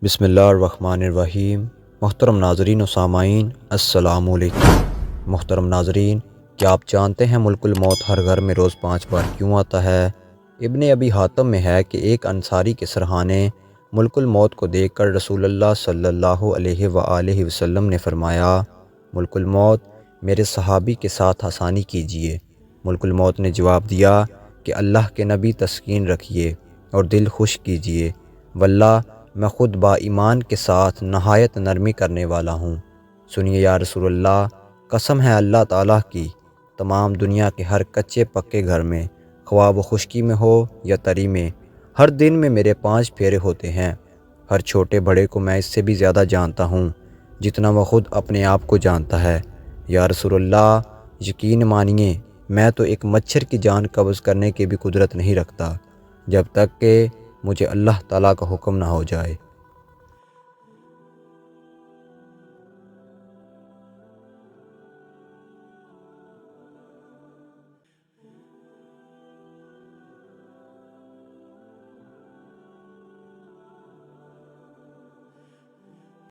بسم اللہ الرحمن الرحیم۔ محترم ناظرین و سامعین، السلام علیکم۔ محترم ناظرین، کیا آپ جانتے ہیں ملک الموت ہر گھر میں روز 5 بار کیوں آتا ہے؟ ابن ابی حاتم میں ہے کہ ایک انصاری کے سرحانے ملک الموت کو دیکھ کر رسول اللہ صلی اللہ علیہ وآلہ وسلم نے فرمایا، ملک الموت میرے صحابی کے ساتھ آسانی کیجیے۔ ملک الموت نے جواب دیا کہ اللہ کے نبی تسکین رکھیے اور دل خوش کیجیے، واللہ میں خود با ایمان کے ساتھ نہایت نرمی کرنے والا ہوں۔ سنیے یا رسول اللہ، قسم ہے اللہ تعالیٰ کی، تمام دنیا کے ہر کچے پکے گھر میں، خواہ وہ خشکی میں ہو یا تری میں، ہر دن میں میرے 5 پھیرے ہوتے ہیں۔ ہر چھوٹے بڑے کو میں اس سے بھی زیادہ جانتا ہوں جتنا وہ خود اپنے آپ کو جانتا ہے۔ یا رسول اللہ، یقین مانیے میں تو ایک مچھر کی جان قبض کرنے کی بھی قدرت نہیں رکھتا جب تک کہ مجھے اللہ تعالیٰ کا حکم نہ ہو جائے۔